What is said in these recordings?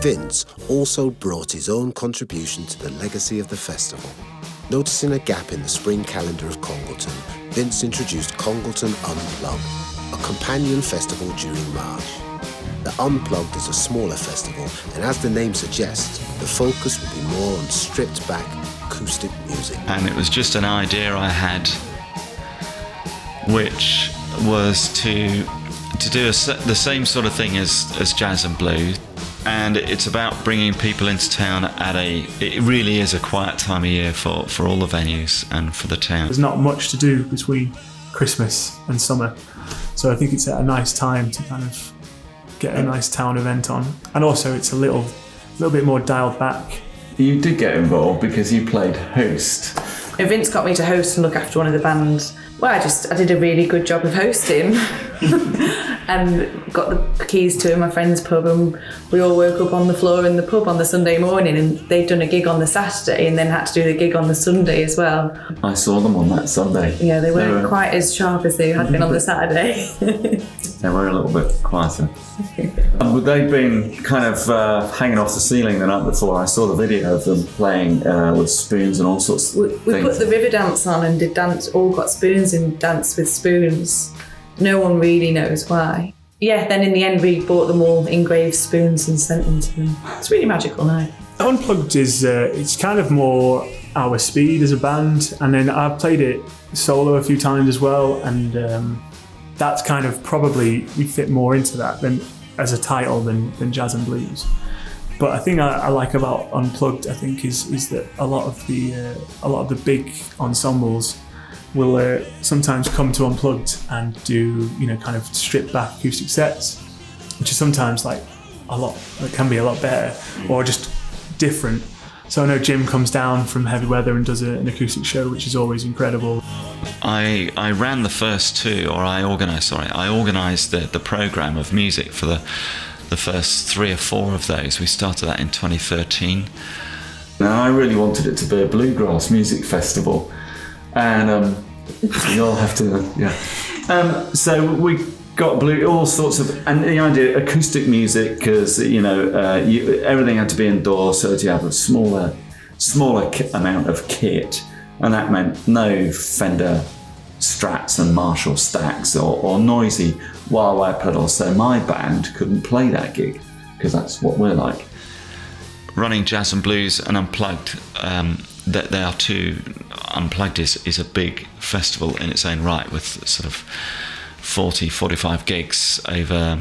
Vince also brought his own contribution to the legacy of the festival. Noticing a gap in the spring calendar of Congleton, Vince introduced Congleton Unplugged, a companion festival during March. The Unplugged is a smaller festival, and as the name suggests, the focus will be more on stripped-back acoustic music. And it was just an idea I had, which was to do the same sort of thing as jazz and blues. And it's about bringing people into town it really is a quiet time of year for all the venues and for the town. There's not much to do between Christmas and summer, so I think it's a nice time to kind of get a nice town event on. And also it's a little bit more dialed back. You did get involved because you played host. And Vince got me to host and look after one of the bands. Well, I did a really good job of hosting and got the keys to my friend's pub, and we all woke up on the floor in the pub on the Sunday morning, and they'd done a gig on the Saturday and then had to do the gig on the Sunday as well. I saw them on that Sunday. Yeah, they weren't quite as sharp as they had been on the Saturday. They were a little bit quieter. They've been kind of hanging off the ceiling the night before. I saw the video of them playing with spoons and all sorts of things. We put the river dance on and did dance, all got spoons and danced with spoons. No one really knows why. Yeah, then in the end we bought them all engraved spoons and sent them to them. It's a really magical night. Unplugged is it's kind of more our speed as a band, and then I've played it solo a few times as well, and that's kind of probably we fit more into that than as a title than jazz and blues. But I think I like about Unplugged, I think, is that a lot of the big ensembles will sometimes come to Unplugged and do kind of stripped back acoustic sets, which is sometimes it can be a lot better or just different. So I know Jim comes down from Heavy Weather and does an acoustic show, which is always incredible. I ran the first two, or I organised the programme of music for the first 3 or 4 of those. We started that in 2013. Now I really wanted it to be a bluegrass music festival, and you'll have to, so we got all sorts of, and the idea acoustic music, because everything had to be indoors, so you have a smaller amount of kit, and that meant no Fender Strats and Marshall stacks or noisy wah wah pedals. So my band couldn't play that gig because that's what we're like. Running jazz and blues and Unplugged, they are two. Unplugged is a big festival in its own right, with sort of 45 gigs over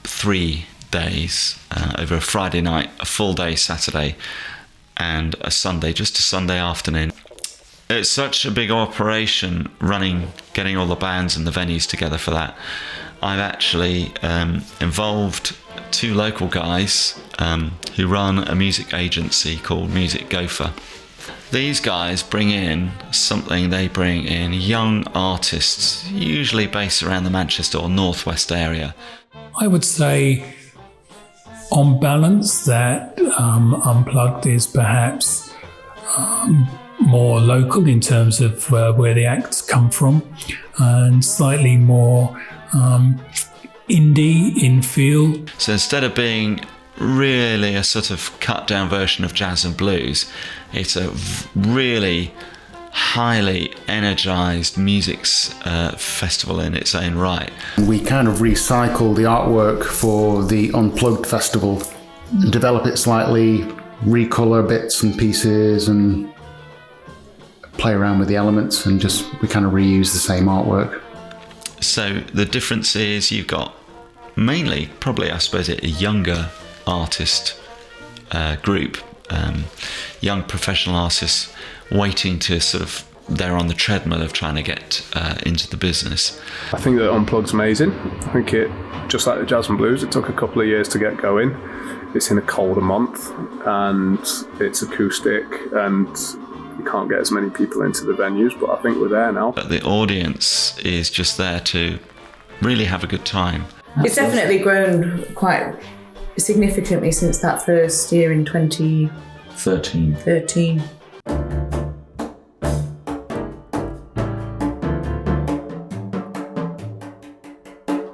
3 days, over a Friday night, a full day Saturday, and a Sunday, just a Sunday afternoon. It's such a big operation getting all the bands and the venues together for that. I've actually involved 2 local guys who run a music agency called Music Gopher. These guys bring in young artists, usually based around the Manchester or Northwest area. I would say, on balance, that Unplugged is perhaps more local in terms of where the acts come from, and slightly more indie in feel. So instead of being really a sort of cut down version of jazz and blues, it's a really highly energised music festival in its own right. We kind of recycle the artwork for the Unplugged festival, develop it slightly, recolour bits and pieces and play around with the elements, and we kind of reuse the same artwork. So the difference is you've got mainly, probably I suppose, a younger artist group, young professional artists waiting to they're on the treadmill of trying to get into the business. I think that Unplugged's amazing. I think it, just like the jazz and blues, it took a couple of years to get going. It's in a colder month and it's acoustic, and you can't get as many people into the venues, but I think we're there now. But the audience is just there to really have a good time. It's definitely grown quite significantly since that first year in 2013.